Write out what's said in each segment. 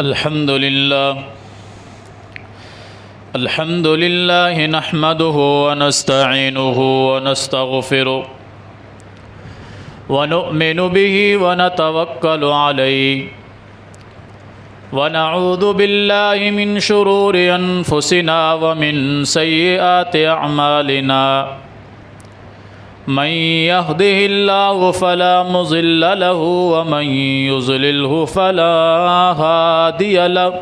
الحمد لله نحمده ونستعينه ونستغفره ونؤمن به ونتوكل عليه ونعوذ بالله من شرور أنفسنا ومن سيئات أعمالنا من يهده الله فلا مضل له ومن يضلله فلا هادي له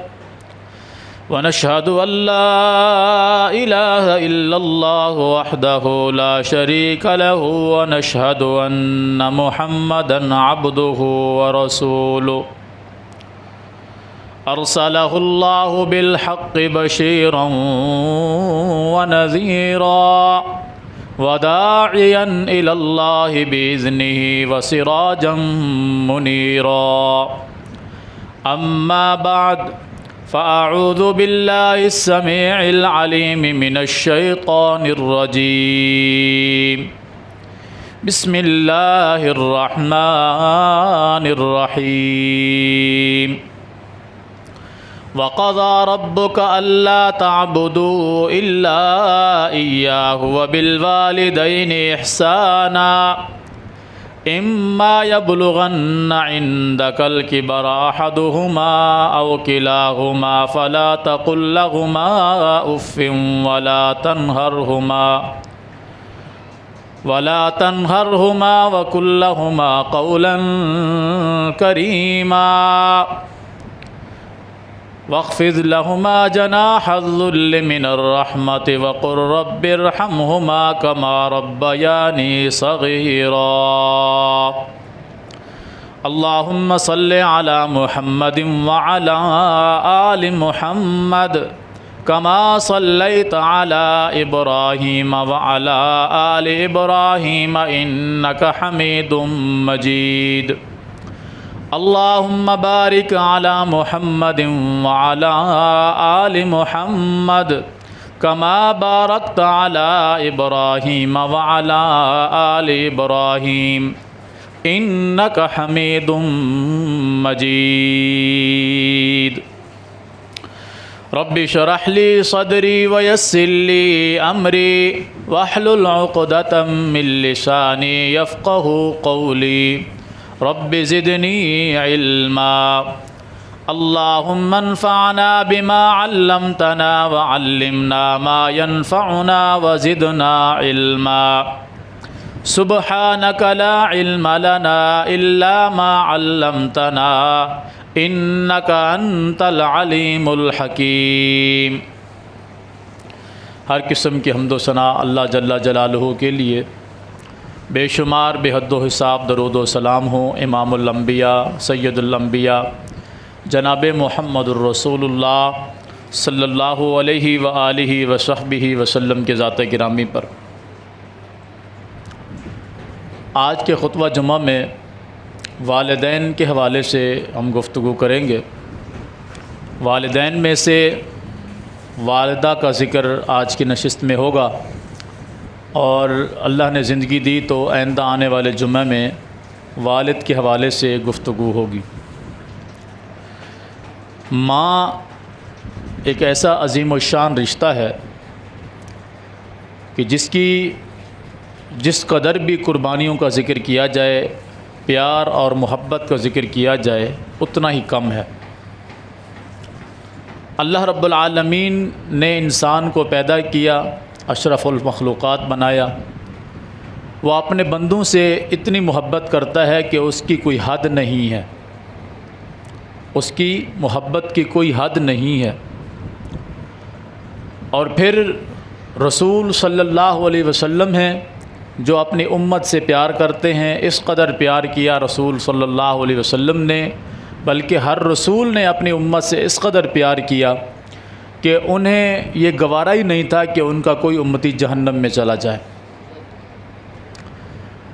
ونشهد أن لا إله إلا الله وحده لا شريك له ونشهد أن محمدا عبده ورسوله أرسله الله بالحق بشيرا ونذيرا وداعيا إلى الله بإذنه وسراجا منيرا أما بعد فأعوذ بالله السميع العليم من الشيطان الرجيم بسم الله الرحمن الرحيم وقضى ربك ألا تعبدوا إلا إياه وبالوالدين إحسانا إما يبلغن عندك الكبر أحدهما أو كلاهما فلا تقل لهما أف ولا تنهرهما وقل لهما قولا كريما واخفض لهما جناح الذل من الرحمة وقل رب ارحمهما كما ربياني صغيرا اللهم صل على محمد وعلى آل محمد كما صليت على إبراهيم وعلى آل إبراهيم إنك حميد مجيد اللهم بارك على محمد وعلى آل محمد كما باركت على إبراهيم وعلى آل إبراهيم إنك حميد مجيد رب اشرح لي صدري ويسر لي أمري واحلل عقدة من لساني يفقه قولي رب زدني علما اللهم انفعنا بما علمتنا وعلمنا ما ينفعنا وزدنا علما سبحانك لا علم لنا إلا ما علمتنا إنك أنت العليم الحكيم۔ ہر قسم کی حمد و ثنا اللہ جل جلالہ کے لیے، بے شمار بے حد و حساب درود و سلام ہوں امام الانبیاء سید الانبیاء جناب محمد الرسول اللہ صلی اللہ علیہ وآلہ وصحبہ وسلم کے ذات گرامی پر۔ آج کے خطبہ جمعہ میں والدین کے حوالے سے ہم گفتگو کریں گے۔ والدین میں سے والدہ کا ذکر آج کی نشست میں ہوگا، اور اللہ نے زندگی دی تو آئندہ آنے والے جمعہ میں والد کے حوالے سے گفتگو ہوگی۔ ماں ایک ایسا عظیم الشان رشتہ ہے کہ جس قدر بھی قربانیوں کا ذکر کیا جائے، پیار اور محبت کا ذکر کیا جائے، اتنا ہی کم ہے۔ اللہ رب العالمین نے انسان کو پیدا کیا، اشرف المخلوقات بنایا، وہ اپنے بندوں سے اتنی محبت کرتا ہے کہ اس کی کوئی حد نہیں ہے، اس کی محبت کی کوئی حد نہیں ہے۔ اور پھر رسول صلی اللہ علیہ وسلم ہیں جو اپنی امت سے پیار کرتے ہیں۔ اس قدر پیار کیا رسول صلی اللہ علیہ وسلم نے، بلکہ ہر رسول نے اپنی امت سے اس قدر پیار کیا کہ انہیں یہ گوارا ہی نہیں تھا کہ ان کا کوئی امتی جہنم میں چلا جائے۔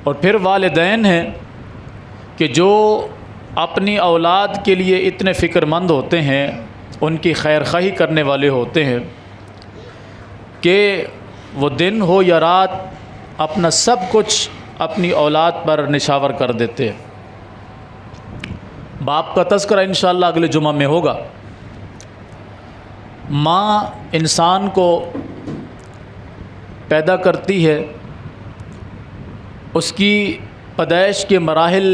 اور پھر والدین ہیں کہ جو اپنی اولاد کے لیے اتنے فکر مند ہوتے ہیں، ان کی خیر خواہی کرنے والے ہوتے ہیں کہ وہ دن ہو یا رات اپنا سب کچھ اپنی اولاد پر نشاور کر دیتے ہیں۔ باپ کا تذکرہ انشاءاللہ اگلے جمعہ میں ہوگا۔ ماں انسان کو پیدا کرتی ہے، اس کی پیدائش کے مراحل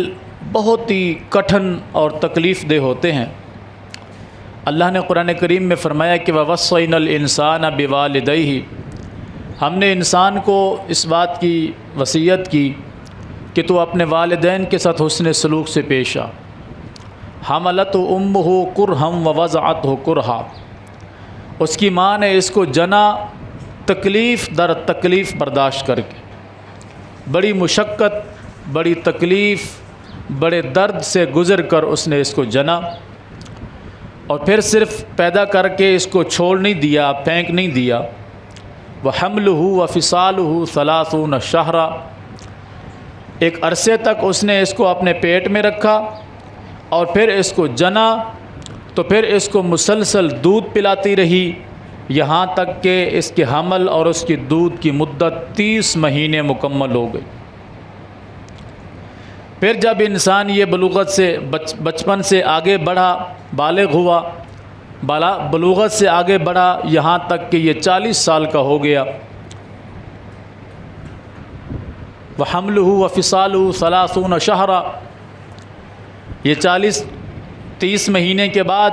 بہت ہی کٹھن اور تکلیف دہ ہوتے ہیں۔ اللہ نے قرآن کریم میں فرمایا کہ وَوَصَّيْنَا الْإِنسَانَ بِوَالِدَيْهِ، ہم نے انسان کو اس بات کی وصیت کی کہ تو اپنے والدین کے ساتھ حسن سلوک سے پیش آ۔ حَمَلَتْهُ أُمُّهُ كُرْهًا وَوَضَعَتْهُ كُرْهًا، اس کی ماں نے اس کو جنا تکلیف در تکلیف برداشت کر کے، بڑی مشقت، بڑی تکلیف، بڑے درد سے گزر کر اس نے اس کو جنا، اور پھر صرف پیدا کر کے اس کو چھوڑ نہیں دیا، پھینک نہیں دیا۔ وَحَمْلُهُ وَفِصَالُهُ 30 شهرًا، ایک عرصے تک اس نے اس کو اپنے پیٹ میں رکھا اور پھر اس کو جنا، تو پھر اس کو مسلسل دودھ پلاتی رہی یہاں تک کہ اس کے حمل اور اس کی دودھ کی مدت 30 مہینے مکمل ہو گئی۔ پھر جب انسان یہ بلوغت سے بچپن سے آگے بڑھا، بالغ ہوا، بلوغت سے آگے بڑھا یہاں تک کہ یہ 40 سال کا ہو گیا۔ وَحَمْلُهُ وَفِصَالُهُ 30 شهرًا، یہ 30 مہینے کے بعد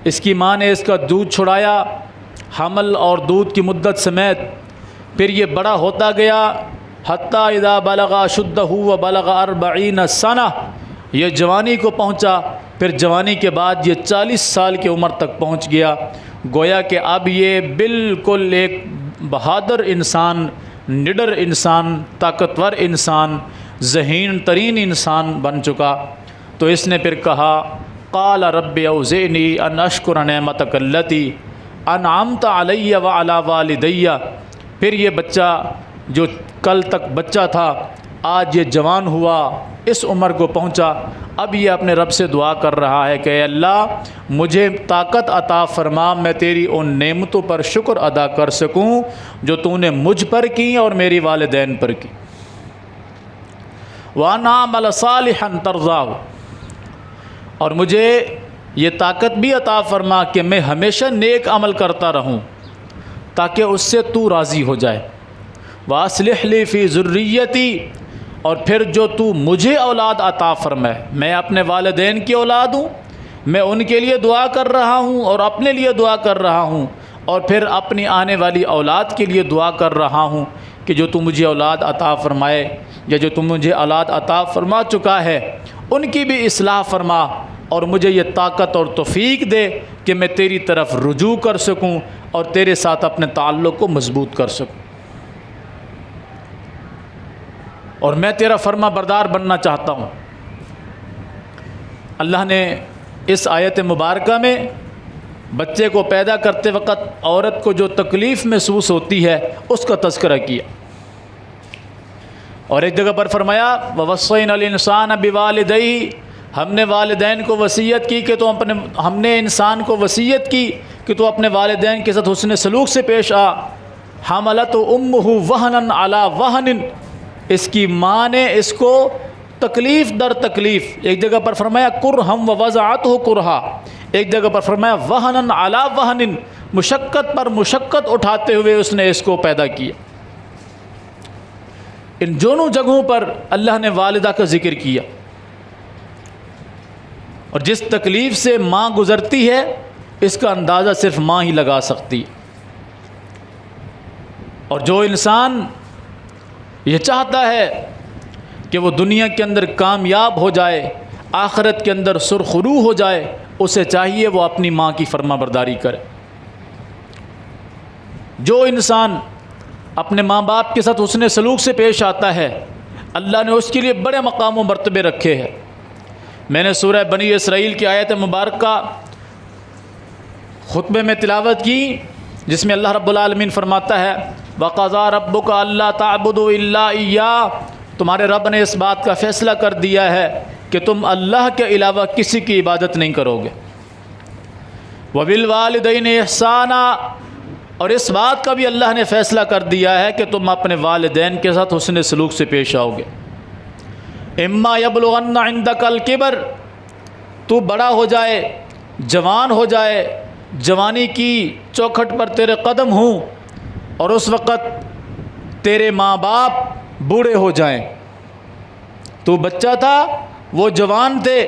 اس کی ماں نے اس کا دودھ چھڑایا، حمل اور دودھ کی مدت سمیت۔ پھر یہ بڑا ہوتا گیا حتیٰ اذا بلغ اشدہ وبلغ 40 سنہ، یہ جوانی کو پہنچا، پھر جوانی کے بعد یہ 40 سال کی عمر تک پہنچ گیا۔ گویا کہ اب یہ بالکل ایک بہادر انسان، نڈر انسان، طاقتور انسان، ذہین ترین انسان بن چکا۔ تو اس نے پھر کہا قال رب اوزعنی ان اشکر نعمتک التی انعمت علی وعلی والدی، پھر یہ بچہ جو کل تک بچہ تھا آج یہ جوان ہوا، اس عمر کو پہنچا، اب یہ اپنے رب سے دعا کر رہا ہے کہ اے اللہ مجھے طاقت عطا فرما، میں تیری ان نعمتوں پر شکر ادا کر سکوں جو تو نے مجھ پر کی اور میری والدین پر کی۔ وَأَنْ أَعْمَلَ صَالِحًا تَرْضَاهُ، اور مجھے یہ طاقت بھی عطا فرما کہ میں ہمیشہ نیک عمل کرتا رہوں تاکہ اس سے تو راضی ہو جائے۔ وَأَصْلِحْ لِي فِي ذُرِّيَّتِي، اور پھر جو تو مجھے اولاد عطا فرمائے، میں اپنے والدین کی اولاد ہوں، میں ان کے لیے دعا کر رہا ہوں اور اپنے لیے دعا کر رہا ہوں، اور پھر اپنی آنے والی اولاد کے لیے دعا کر رہا ہوں کہ جو تو مجھے اولاد عطا فرمائے یا جو تم مجھے اولاد عطا فرما چکا ہے ان کی بھی اصلاح فرما، اور مجھے یہ طاقت اور توفیق دے کہ میں تیری طرف رجوع کر سکوں اور تیرے ساتھ اپنے تعلق کو مضبوط کر سکوں، اور میں تیرا فرما بردار بننا چاہتا ہوں۔ اللہ نے اس آیت مبارکہ میں بچے کو پیدا کرتے وقت عورت کو جو تکلیف محسوس ہوتی ہے اس کا تذکرہ کیا، اور ایک جگہ پر فرمایا وَوَصَّيْنَا الْإِنسَانَ بِوَالِدَيْهِ، ہم نے والدین کو وصیت کی کہ ہم نے انسان کو وصیت کی کہ تو اپنے والدین کے ساتھ حسن سلوک سے پیش آ۔ حَمَلَتْهُ أُمُّهُ وَهْنًا عَلَى وَهْنٍ، اس کی ماں نے اس کو تکلیف در تکلیف، ایک جگہ پر فرمایا کُرْهًا وَوَضَعَتْهُ كُرْهًا، ایک جگہ پر فرمایا وَهْنًا عَلَى وَهْنٍ، مشقت پر مشقت اٹھاتے ہوئے اس نے اس کو پیدا کیا۔ ان دونوں جگہوں پر اللہ نے والدہ کا ذکر کیا، اور جس تکلیف سے ماں گزرتی ہے اس کا اندازہ صرف ماں ہی لگا سکتی ہے، اور جو انسان یہ چاہتا ہے کہ وہ دنیا کے اندر کامیاب ہو جائے، آخرت کے اندر سرخرو ہو جائے، اسے چاہیے وہ اپنی ماں کی فرما برداری کرے۔ جو انسان اپنے ماں باپ کے ساتھ حسن سلوک سے پیش آتا ہے اللہ نے اس کے لیے بڑے مقام و مرتبے رکھے ہیں۔ میں نے سورہ بنی اسرائیل کی آیت مبارکہ خطبے میں تلاوت کی جس میں اللہ رب العالمین فرماتا ہے وَقَضَىٰ رَبُّكَ أَلَّا تَعْبُدُوا إِلَّا إِيَّاهُ، تمہارے رب نے اس بات کا فیصلہ کر دیا ہے کہ تم اللہ کے علاوہ کسی کی عبادت نہیں کرو گے۔ وَبِالْوَالِدَيْنِ إِحْسَانًا، اور اس بات کا بھی اللہ نے فیصلہ کر دیا ہے کہ تم اپنے والدین کے ساتھ حسن سلوک سے پیش آؤ گے۔ اما یبلغن عندک الکبر، تو بڑا ہو جائے، جوان ہو جائے، جوانی کی چوکھٹ پر تیرے قدم ہوں، اور اس وقت تیرے ماں باپ بوڑھے ہو جائیں۔ تو بچہ تھا، وہ جوان تھے،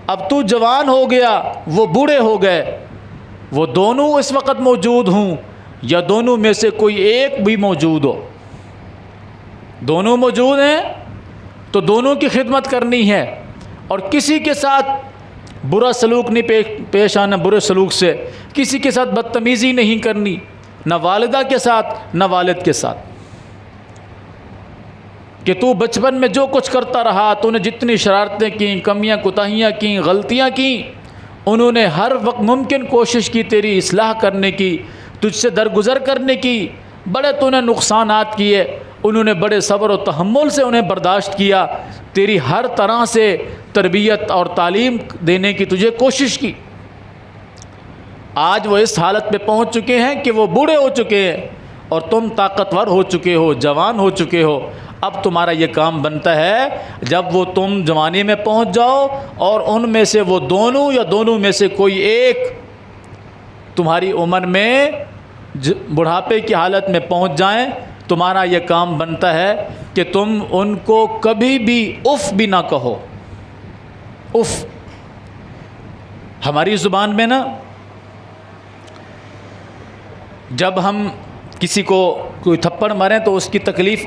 اب تو جوان ہو گیا، وہ بوڑھے ہو گئے، وہ دونوں اس وقت موجود ہوں یا دونوں میں سے کوئی ایک بھی موجود ہو، دونوں موجود ہیں تو دونوں کی خدمت کرنی ہے، اور کسی کے ساتھ برا سلوک نہیں پیش آنا، برے سلوک سے کسی کے ساتھ بدتمیزی نہیں کرنی، نہ والدہ کے ساتھ نہ والد کے ساتھ۔ کہ تو بچپن میں جو کچھ کرتا رہا، تو نے جتنی شرارتیں کیں، کمیاں کوتاہیاں کیں، غلطیاں کیں، انہوں نے ہر وقت ممکن کوشش کی تیری اصلاح کرنے کی، تجھ سے درگزر کرنے کی، بڑے تو نے نقصانات کیے، انہوں نے بڑے صبر و تحمل سے انہیں برداشت کیا، تیری ہر طرح سے تربیت اور تعلیم دینے کی تجھے کوشش کی۔ آج وہ اس حالت پہ پہنچ چکے ہیں کہ وہ بوڑھے ہو چکے ہیں اور تم طاقتور ہو چکے ہو، جوان ہو چکے ہو۔ اب تمہارا یہ کام بنتا ہے، جب وہ تم جوانی میں پہنچ جاؤ اور ان میں سے وہ دونوں یا دونوں میں سے کوئی ایک تمہاری عمر میں بڑھاپے کی حالت میں پہنچ جائیں، تمہارا یہ کام بنتا ہے کہ تم ان کو کبھی بھی اف بھی نہ کہو۔ اف ہماری زبان میں نا، جب ہم کسی کو کوئی تھپڑ ماریں تو اس کی تکلیف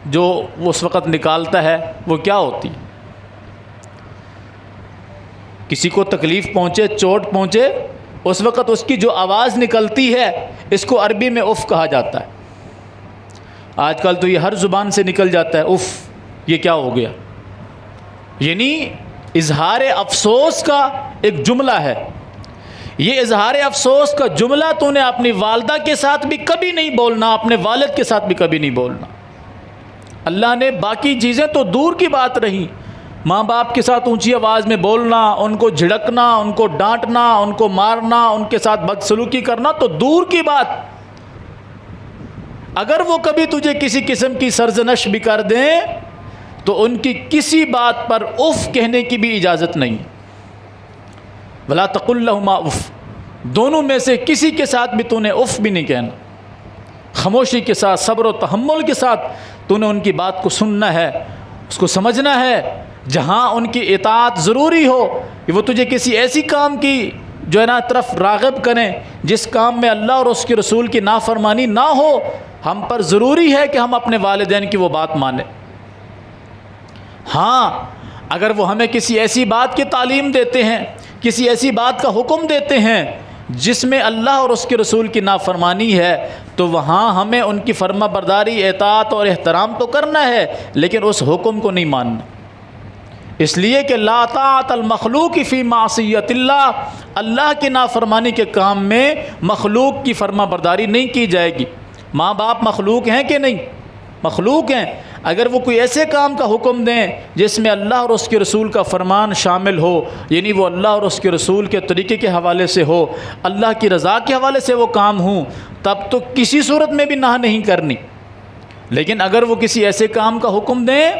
جو اس وقت نکالتا ہے وہ کیا ہوتی؟ کسی کو تکلیف پہنچے، چوٹ پہنچے، اس وقت اس کی جو آواز نکلتی ہے اس کو عربی میں اف کہا جاتا ہے۔ آج کل تو یہ ہر زبان سے نکل جاتا ہے اف، یہ کیا ہو گیا؟ یعنی اظہار افسوس کا ایک جملہ ہے۔ یہ اظہار افسوس کا جملہ تو نے اپنی والدہ کے ساتھ بھی کبھی نہیں بولنا، اپنے والد کے ساتھ بھی کبھی نہیں بولنا۔ اللہ نے باقی چیزیں تو دور کی بات رہی، ماں باپ کے ساتھ اونچی آواز میں بولنا، ان کو جھڑکنا، ان کو ڈانٹنا، ان کو مارنا، ان کے ساتھ بدسلوکی کرنا تو دور کی بات۔ اگر وہ کبھی تجھے کسی قسم کی سرزنش بھی کر دیں تو ان کی کسی بات پر اف کہنے کی بھی اجازت نہیں۔ وَلَا تَقُلْ لَهُمَا اف، دونوں میں سے کسی کے ساتھ بھی تو نے اف بھی نہیں کہنا۔ خاموشی کے ساتھ، صبر و تحمل کے ساتھ تو نے ان کی بات کو سننا ہے، اس کو سمجھنا ہے۔ جہاں ان کی اطاعت ضروری ہو کہ وہ تجھے کسی ایسی کام کی جو ہے نا طرف راغب کریں جس کام میں اللہ اور اس کے رسول کی نافرمانی نہ ہو، ہم پر ضروری ہے کہ ہم اپنے والدین کی وہ بات مانیں۔ ہاں اگر وہ ہمیں کسی ایسی بات کی تعلیم دیتے ہیں، کسی ایسی بات کا حکم دیتے ہیں جس میں اللہ اور اس کے رسول کی نافرمانی ہے، تو وہاں ہمیں ان کی فرما برداری، اطاعت اور احترام تو کرنا ہے، لیکن اس حکم کو نہیں ماننا۔ اس لیے کہ لا طاعت المخلوق فی معصیت اللہ، اللہ کی نافرمانی کے کام میں مخلوق کی فرما برداری نہیں کی جائے گی۔ ماں باپ مخلوق ہیں کہ نہیں؟ مخلوق ہیں۔ اگر وہ کوئی ایسے کام کا حکم دیں جس میں اللہ اور اس کے رسول کا فرمان شامل ہو، یعنی وہ اللہ اور اس کے رسول کے طریقے کے حوالے سے ہو، اللہ کی رضا کے حوالے سے وہ کام ہوں، تب تو کسی صورت میں بھی نہ نہیں کرنی۔ لیکن اگر وہ کسی ایسے کام کا حکم دیں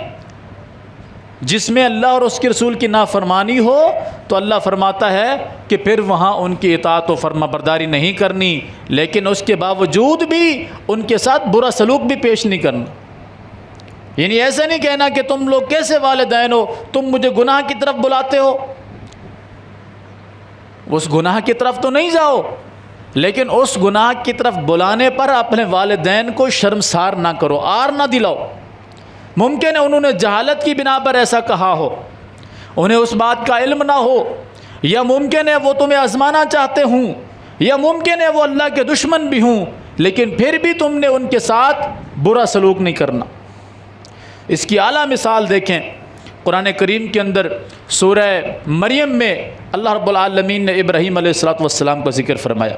جس میں اللہ اور اس کے رسول کی نافرمانی ہو، تو اللہ فرماتا ہے کہ پھر وہاں ان کی اطاعت و فرما برداری نہیں کرنی، لیکن اس کے باوجود بھی ان کے ساتھ برا سلوک بھی پیش نہیں کرنا۔ یعنی ایسا نہیں کہنا کہ تم لوگ کیسے والدین ہو، تم مجھے گناہ کی طرف بلاتے ہو۔ اس گناہ کی طرف تو نہیں جاؤ، لیکن اس گناہ کی طرف بلانے پر اپنے والدین کو شرمسار نہ کرو، آر نہ دلاؤ۔ ممکن ہے انہوں نے جہالت کی بنا پر ایسا کہا ہو، انہیں اس بات کا علم نہ ہو، یا ممکن ہے وہ تمہیں آزمانا چاہتے ہوں، یا ممکن ہے وہ اللہ کے دشمن بھی ہوں، لیکن پھر بھی تم نے ان کے ساتھ برا سلوک نہیں کرنا۔ اس کی اعلیٰ مثال دیکھیں قرآن کریم کے اندر سورہ مریم میں اللہ رب العالمین نے ابراہیم علیہ السلام کا ذکر فرمایا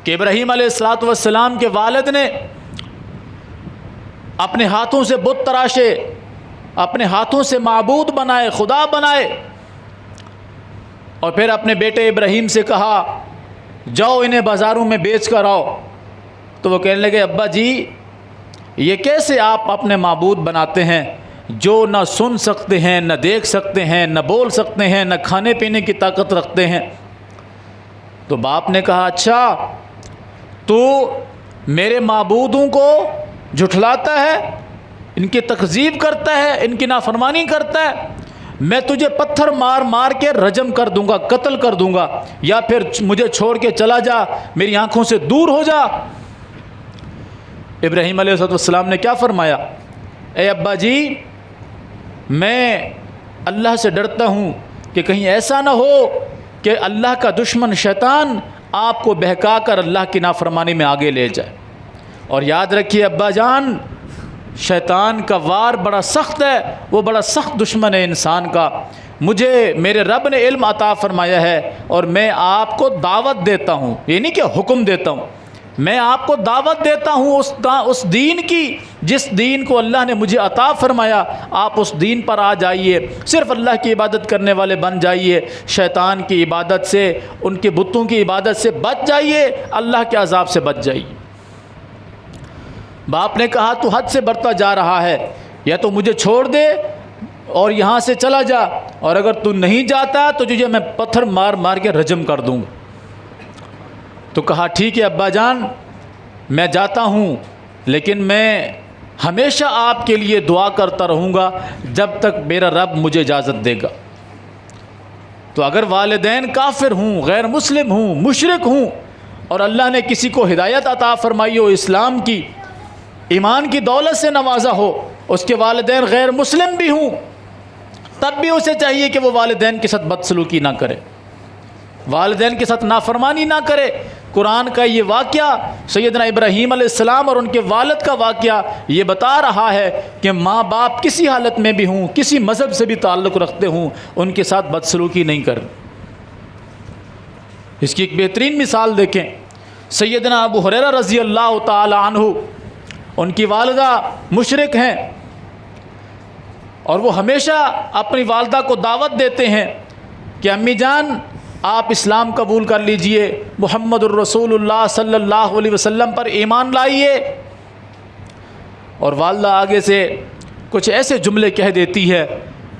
کہ ابراہیم علیہ السلام کے والد نے اپنے ہاتھوں سے بت تراشے، اپنے ہاتھوں سے معبود بنائے، خدا بنائے، اور پھر اپنے بیٹے ابراہیم سے کہا جاؤ انہیں بازاروں میں بیچ کر آؤ۔ تو وہ کہنے لگے ابا جی یہ کیسے آپ اپنے معبود بناتے ہیں، جو نہ سن سکتے ہیں، نہ دیکھ سکتے ہیں، نہ بول سکتے ہیں، نہ کھانے پینے کی طاقت رکھتے ہیں۔ تو باپ نے کہا اچھا تو میرے معبودوں کو جھٹلاتا ہے، ان کی تکذیب کرتا ہے، ان کی نافرمانی کرتا ہے، میں تجھے پتھر مار مار کے رجم کر دوں گا، قتل کر دوں گا، یا پھر مجھے چھوڑ کے چلا جا، میری آنکھوں سے دور ہو جا۔ ابراہیم علیہ السلام نے کیا فرمایا؟ اے ابا جی، میں اللہ سے ڈرتا ہوں کہ کہیں ایسا نہ ہو کہ اللہ کا دشمن شیطان آپ کو بہکا کر اللہ کی نافرمانی میں آگے لے جائے۔ اور یاد رکھیے ابا جان، شیطان کا وار بڑا سخت ہے، وہ بڑا سخت دشمن ہے انسان کا۔ مجھے میرے رب نے علم عطا فرمایا ہے اور میں آپ کو دعوت دیتا ہوں، یہ نہیں کہ حکم دیتا ہوں، میں آپ کو دعوت دیتا ہوں اس دین کی جس دین کو اللہ نے مجھے عطا فرمایا، آپ اس دین پر آ جائیے، صرف اللہ کی عبادت کرنے والے بن جائیے، شیطان کی عبادت سے، ان کے بتوں کی عبادت سے بچ جائیے، اللہ کے عذاب سے بچ جائیے۔ باپ نے کہا تو حد سے بڑھتا جا رہا ہے، یا تو مجھے چھوڑ دے اور یہاں سے چلا جا، اور اگر تو نہیں جاتا تو تجھے میں پتھر مار مار کے رجم کر دوں گا۔ تو کہا ٹھیک ہے ابا جان، میں جاتا ہوں، لیکن میں ہمیشہ آپ کے لیے دعا کرتا رہوں گا جب تک میرا رب مجھے اجازت دے گا۔ تو اگر والدین کافر ہوں، غیر مسلم ہوں، مشرک ہوں، اور اللہ نے کسی کو ہدایت عطا فرمائی ہو، اسلام کی، ایمان کی دولت سے نوازا ہو، اس کے والدین غیر مسلم بھی ہوں، تب بھی اسے چاہیے کہ وہ والدین کے ساتھ بدسلوکی نہ کرے، والدین کے ساتھ نافرمانی نہ کرے۔ قرآن کا یہ واقعہ، سیدنا ابراہیم علیہ السلام اور ان کے والد کا واقعہ، یہ بتا رہا ہے کہ ماں باپ کسی حالت میں بھی ہوں، کسی مذہب سے بھی تعلق رکھتے ہوں، ان کے ساتھ بدسلوکی نہیں کریں۔ اس کی ایک بہترین مثال دیکھیں، سیدنا ابو ہریرہ رضی اللہ تعالی عنہ، ان کی والدہ مشرک ہیں، اور وہ ہمیشہ اپنی والدہ کو دعوت دیتے ہیں کہ امی جان آپ اسلام قبول کر لیجئے، محمد الرسول اللہ صلی اللہ علیہ وسلم پر ایمان لائیے۔ اور والدہ آگے سے کچھ ایسے جملے کہہ دیتی ہے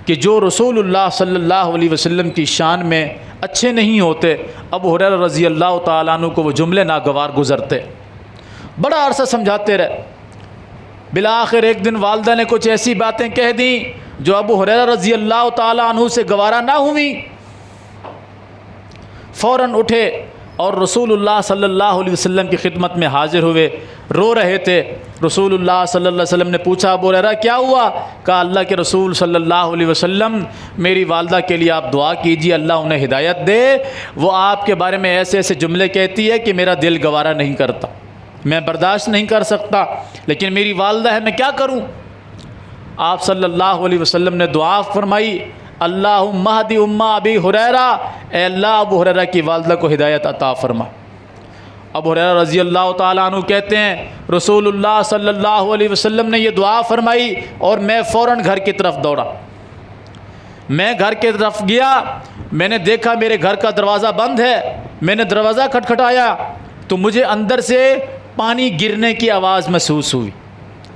کہ جو رسول اللہ صلی اللہ علیہ وسلم کی شان میں اچھے نہیں ہوتے۔ ابو ہریرہ رضی اللہ تعالیٰ عنہ کو وہ جملے ناگوار گزرتے، بڑا عرصہ سمجھاتے رہے، بالآخر ایک دن والدہ نے کچھ ایسی باتیں کہہ دیں جو ابو ہریرہ رضی اللہ تعالیٰ عنہ سے گوارا نہ ہوئیں۔ فوراً اٹھے اور رسول اللہ صلی اللہ علیہ وسلم کی خدمت میں حاضر ہوئے، رو رہے تھے۔ رسول اللہ صلی اللہ علیہ وسلم نے پوچھا ابو ہریرہ کیا ہوا؟ کہا اللہ کے رسول صلی اللہ علیہ وسلم، میری والدہ کے لیے آپ دعا کیجیے، اللہ انہیں ہدایت دے، وہ آپ کے بارے میں ایسے ایسے جملے کہتی ہے کہ میرا دل گوارا نہیں کرتا، میں برداشت نہیں کر سکتا، لیکن میری والدہ ہے، میں کیا کروں؟ آپ صلی اللہ علیہ وسلم نے دعا فرمائی، اللہم اہد ام ابی ہریرہ، اے اللہ ابو ہریرہ کی والدہ کو ہدایت عطا فرما۔ ابو ہریرہ رضی اللہ تعالیٰ عنہ کہتے ہیں رسول اللہ صلی اللہ علیہ وسلم نے یہ دعا فرمائی اور میں فوراً گھر کی طرف دوڑا۔ میں گھر کی طرف گیا، میں نے دیکھا میرے گھر کا دروازہ بند ہے، میں نے دروازہ کھٹکھٹایا تو مجھے اندر سے پانی گرنے کی آواز محسوس ہوئی،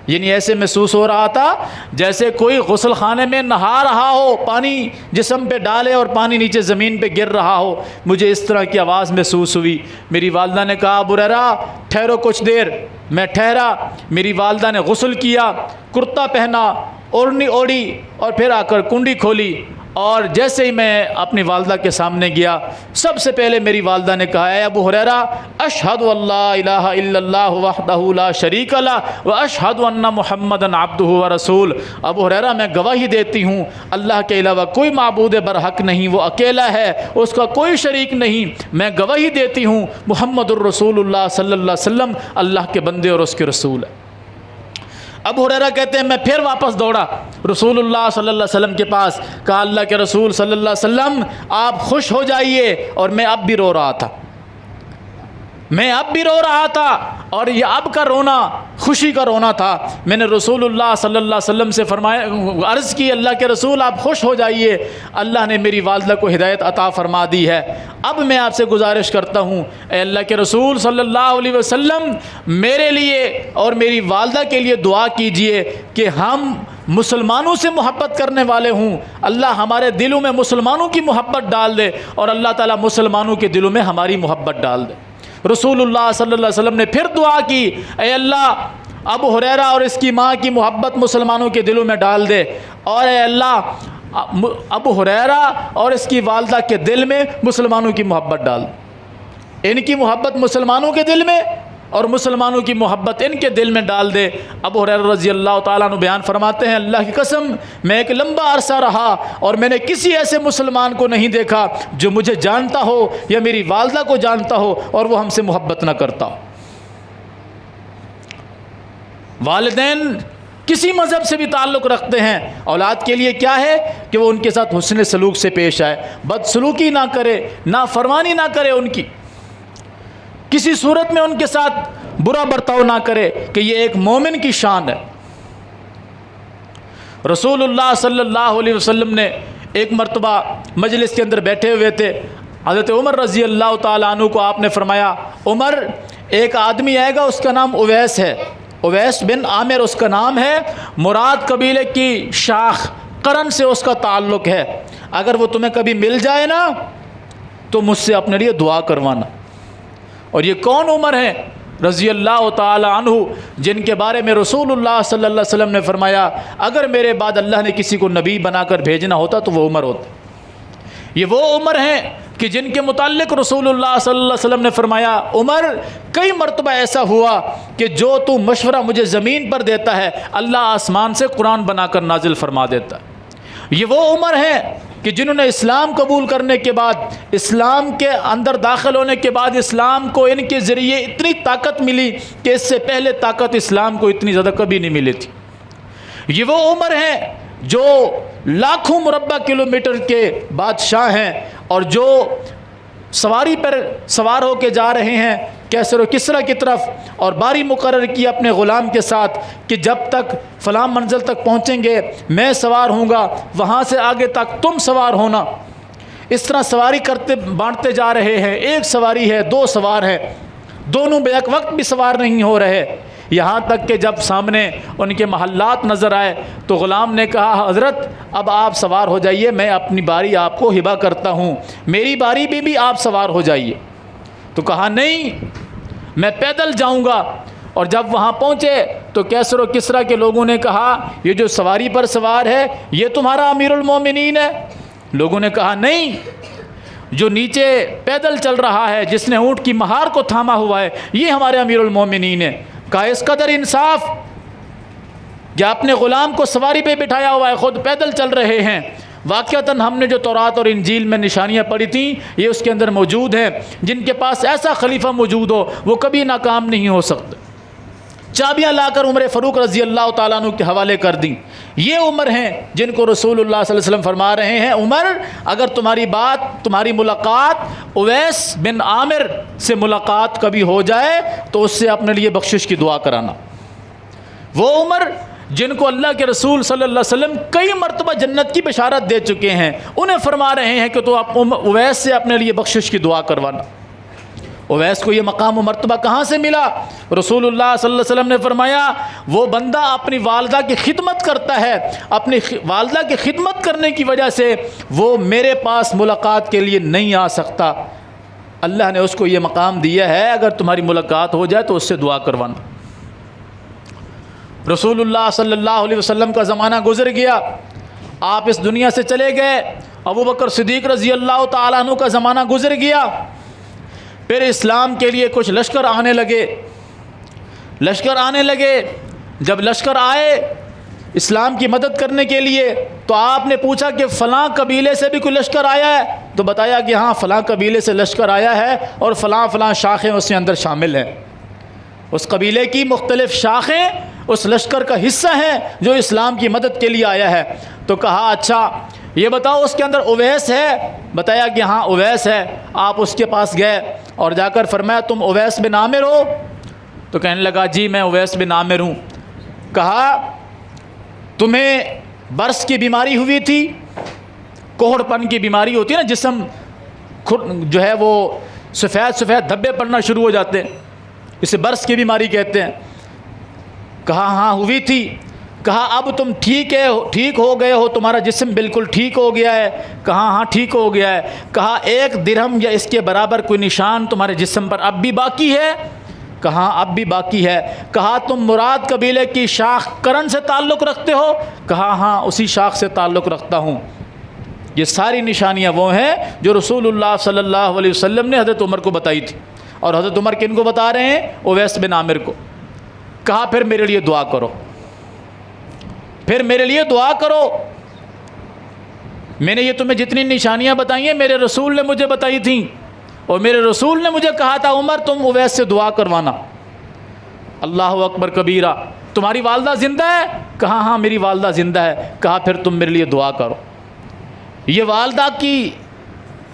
یعنی ایسے محسوس ہو رہا تھا جیسے کوئی غسل خانے میں نہا رہا ہو، پانی جسم پہ ڈالے اور پانی نیچے زمین پہ گر رہا ہو، مجھے اس طرح کی آواز محسوس ہوئی۔ میری والدہ نے کہا ابو ہریرہ ٹھہرو کچھ دیر، میں ٹھہرا، میری والدہ نے غسل کیا، کرتا پہنا، اوڑھنی اوڑھی اور پھر آ کر کنڈی کھولی، اور جیسے ہی میں اپنی والدہ کے سامنے گیا، سب سے پہلے میری والدہ نے کہا اے ابو ہریرہ اشہد ان لا الہ الا اللہ وحدہ لا شریک لہ واشہد ان محمدًا عبدہ ورسولہ، ابو ہریرہ میں گواہی دیتی ہوں اللہ کے علاوہ کوئی معبود برحق نہیں، وہ اکیلا ہے، اس کا کوئی شریک نہیں، میں گواہی دیتی ہوں محمد الرسول اللہ صلی اللہ علیہ وسلم اللہ کے بندے اور اس کے رسول ہے۔ ابو ہریرہ کہتے ہیں میں پھر واپس دوڑا رسول اللہ صلی اللہ علیہ وسلم کے پاس، کہا اللہ کے رسول صلی اللہ علیہ وسلم آپ خوش ہو جائیے، اور میں اب بھی رو رہا تھا، اور یہ اب کا رونا خوشی کا رونا تھا۔ میں نے رسول اللہ صلی اللہ علیہ وسلم سے فرمایا، عرض کی اللہ کے رسول آپ خوش ہو جائیے، اللہ نے میری والدہ کو ہدایت عطا فرما دی ہے، اب میں آپ سے گزارش کرتا ہوں اے اللہ کے رسول صلی اللہ علیہ وسلم میرے لیے اور میری والدہ کے لیے دعا کیجئے کہ ہم مسلمانوں سے محبت کرنے والے ہوں، اللہ ہمارے دلوں میں مسلمانوں کی محبت ڈال دے، اور اللہ تعالیٰ مسلمانوں کے دلوں میں ہماری محبت ڈال دے۔ رسول اللہ صلی اللہ علیہ وسلم نے پھر دعا کی، اے اللہ ابو ہریرہ اور اس کی ماں کی محبت مسلمانوں کے دلوں میں ڈال دے، اور اے اللہ ابو ہریرہ اور اس کی والدہ کے دل میں مسلمانوں کی محبت ڈال دے، ان کی محبت مسلمانوں کے دل میں اور مسلمانوں کی محبت ان کے دل میں ڈال دے۔ ابو ہریرہ رضی اللہ تعالیٰ عنہ بیان فرماتے ہیں، اللہ کی قسم میں ایک لمبا عرصہ رہا اور میں نے کسی ایسے مسلمان کو نہیں دیکھا جو مجھے جانتا ہو یا میری والدہ کو جانتا ہو اور وہ ہم سے محبت نہ کرتا ہو۔ والدین کسی مذہب سے بھی تعلق رکھتے ہیں، اولاد کے لیے کیا ہے کہ وہ ان کے ساتھ حسن سلوک سے پیش آئے، بدسلوکی نہ کرے، نافرمانی نہ کرے، ان کی کسی صورت میں ان کے ساتھ برا برتاؤ نہ کرے، کہ یہ ایک مومن کی شان ہے۔ رسول اللہ صلی اللہ علیہ وسلم نے ایک مرتبہ مجلس کے اندر بیٹھے ہوئے تھے، حضرت عمر رضی اللہ تعالیٰ عنہ کو آپ نے فرمایا، عمر ایک آدمی آئے گا، اس کا نام اویس ہے، اویس بن عامر اس کا نام ہے، مراد قبیلے کی شاخ قرن سے اس کا تعلق ہے، اگر وہ تمہیں کبھی مل جائے نا تو مجھ سے اپنے لیے دعا کروانا۔ اور یہ کون عمر ہیں رضی اللہ تعالی عنہ جن کے بارے میں رسول اللہ صلی اللہ علیہ وسلم نے فرمایا، اگر میرے بعد اللہ نے کسی کو نبی بنا کر بھیجنا ہوتا تو وہ عمر ہوتا۔ یہ وہ عمر ہیں کہ جن کے متعلق رسول اللہ صلی اللہ علیہ وسلم نے فرمایا، عمر کئی مرتبہ ایسا ہوا کہ جو تو مشورہ مجھے زمین پر دیتا ہے اللہ آسمان سے قرآن بنا کر نازل فرما دیتا ہے۔ یہ وہ عمر ہیں کہ جنہوں نے اسلام قبول کرنے کے بعد، اسلام کے اندر داخل ہونے کے بعد اسلام کو ان کے ذریعے اتنی طاقت ملی کہ اس سے پہلے طاقت اسلام کو اتنی زیادہ کبھی نہیں ملی تھی۔ یہ وہ عمر ہیں جو لاکھوں مربع کلومیٹر کے بادشاہ ہیں اور جو سواری پر سوار ہو کے جا رہے ہیں کیسر و کسریٰ کی طرف، اور باری مقرر کی اپنے غلام کے ساتھ کہ جب تک فلاں منزل تک پہنچیں گے میں سوار ہوں گا، وہاں سے آگے تک تم سوار ہونا۔ اس طرح سواری کرتے بانٹتے جا رہے ہیں، ایک سواری ہے، دو سوار ہیں، دونوں بیک وقت بھی سوار نہیں ہو رہے، یہاں تک کہ جب سامنے ان کے محلات نظر آئے تو غلام نے کہا، حضرت اب آپ سوار ہو جائیے، میں اپنی باری آپ کو ہبہ کرتا ہوں، میری باری میں بھی آپ سوار ہو جائیے۔ تو کہا نہیں، میں پیدل جاؤں گا۔ اور جب وہاں پہنچے تو کیسر و کسریٰ کے لوگوں نے کہا، یہ جو سواری پر سوار ہے یہ تمہارا امیر المومنین ہے؟ لوگوں نے کہا نہیں، جو نیچے پیدل چل رہا ہے جس نے اونٹ کی مہار کو تھاما ہوا ہے یہ ہمارے امیر المومنین ہے۔ کہا اس قدر انصاف کہ اپنے غلام کو سواری پہ بٹھایا ہوا ہے، خود پیدل چل رہے ہیں۔ واقعتاً ہم نے جو تورات اور انجیل میں نشانیاں پڑھی تھیں یہ اس کے اندر موجود ہیں، جن کے پاس ایسا خلیفہ موجود ہو وہ کبھی ناکام نہیں ہو سکتا۔ چابیاں لا کر عمر فاروق رضی اللہ تعالیٰ عنہ کے حوالے کر دیں۔ یہ عمر ہیں جن کو رسول اللہ صلی اللہ علیہ وسلم فرما رہے ہیں، عمر اگر تمہاری ملاقات اویس بن عامر سے ملاقات کبھی ہو جائے تو اس سے اپنے لیے بخشش کی دعا کرانا۔ وہ عمر جن کو اللہ کے رسول صلی اللہ علیہ وسلم کئی مرتبہ جنت کی بشارت دے چکے ہیں، انہیں فرما رہے ہیں کہ تو اویس سے اپنے لیے بخشش کی دعا کروانا۔ اویس کو یہ مقام و مرتبہ کہاں سے ملا؟ رسول اللہ صلی اللہ علیہ وسلم نے فرمایا، وہ بندہ اپنی والدہ کی خدمت کرتا ہے، اپنی والدہ کی خدمت کرنے کی وجہ سے وہ میرے پاس ملاقات کے لیے نہیں آ سکتا، اللہ نے اس کو یہ مقام دیا ہے، اگر تمہاری ملاقات ہو جائے تو اس سے دعا کروانا۔ رسول اللہ صلی اللہ علیہ وسلم کا زمانہ گزر گیا، آپ اس دنیا سے چلے گئے، ابو بکر صدیق رضی اللہ تعالیٰ عنہ کا زمانہ گزر گیا، پھر اسلام کے لیے کچھ لشکر آنے لگے۔ جب لشکر آئے اسلام کی مدد کرنے کے لیے تو آپ نے پوچھا کہ فلاں قبیلے سے بھی کوئی لشکر آیا ہے؟ تو بتایا کہ ہاں فلاں قبیلے سے لشکر آیا ہے اور فلاں فلاں شاخیں اس کے اندر شامل ہیں، اس قبیلے کی مختلف شاخیں اس لشکر کا حصہ ہیں جو اسلام کی مدد کے لیے آیا ہے۔ تو کہا اچھا یہ بتاؤ اس کے اندر اویس ہے؟ بتایا کہ ہاں اویس ہے۔ آپ اس کے پاس گئے اور جا کر فرمایا تم اویس بن عامر ہو؟ تو کہنے لگا جی میں اویس بن عامر ہوں۔ کہا تمہیں برس کی بیماری ہوئی تھی، کوہڑ پن کی بیماری ہوتی ہے نا، جسم جو ہے وہ سفید سفید دھبے پڑنا شروع ہو جاتے ہیں، اسے برس کی بیماری کہتے ہیں۔ کہا ہاں ہوئی تھی۔ کہا اب تم ٹھیک ہو گئے ہو، تمہارا جسم بالکل ٹھیک ہو گیا ہے؟ کہا ہاں ٹھیک ہو گیا ہے۔ کہا 1 درہم یا اس کے برابر کوئی نشان تمہارے جسم پر اب بھی باقی ہے؟ کہا اب بھی باقی ہے۔ کہا تم مراد قبیلے کی شاخ قرن سے تعلق رکھتے ہو؟ کہا ہاں اسی شاخ سے تعلق رکھتا ہوں۔ یہ ساری نشانیاں وہ ہیں جو رسول اللہ صلی اللہ علیہ وسلم نے حضرت عمر کو بتائی تھی، اور حضرت عمر کن کو بتا رہے ہیں؟ اویس بن عامر کو۔ کہا پھر میرے لیے دعا کرو، پھر میرے لیے دعا کرو۔ میں نے یہ تمہیں جتنی نشانیاں بتائی ہیں میرے رسول نے مجھے بتائی تھیں، اور میرے رسول نے مجھے کہا تھا عمر تم اویس سے دعا کروانا۔ اللہ اکبر کبیرہ۔ تمہاری والدہ زندہ ہے؟ کہا ہاں میری والدہ زندہ ہے۔ کہا پھر تم میرے لیے دعا کرو۔ یہ والدہ کی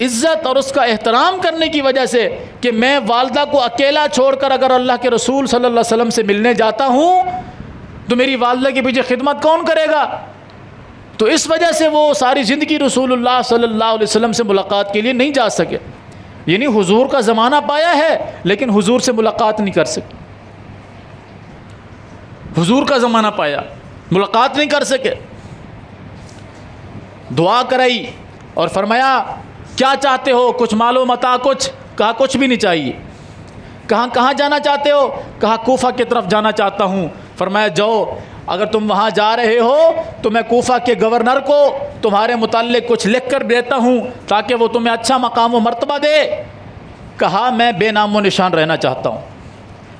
عزت اور اس کا احترام کرنے کی وجہ سے کہ میں والدہ کو اکیلا چھوڑ کر اگر اللہ کے رسول صلی اللہ علیہ وسلم سے ملنے جاتا ہوں تو میری والدہ کے پیچھے خدمت کون کرے گا؟ تو اس وجہ سے وہ ساری زندگی رسول اللہ صلی اللہ علیہ وسلم سے ملاقات کے لیے نہیں جا سکے، یعنی حضور کا زمانہ پایا ہے لیکن حضور سے ملاقات نہیں کر سکے۔ حضور کا زمانہ پایا، ملاقات نہیں کر سکے۔ دعا کرائی اور فرمایا کیا چاہتے ہو؟ کچھ مال و متاع کچھ؟ کہا کچھ بھی نہیں چاہیے۔ کہا کہاں جانا چاہتے ہو؟ کہا کوفہ کی طرف جانا چاہتا ہوں۔ فرمایا جاؤ، اگر تم وہاں جا رہے ہو تو میں کوفہ کے گورنر کو تمہارے متعلق کچھ لکھ کر دیتا ہوں تاکہ وہ تمہیں اچھا مقام و مرتبہ دے۔ کہا میں بے نام و نشان رہنا چاہتا ہوں،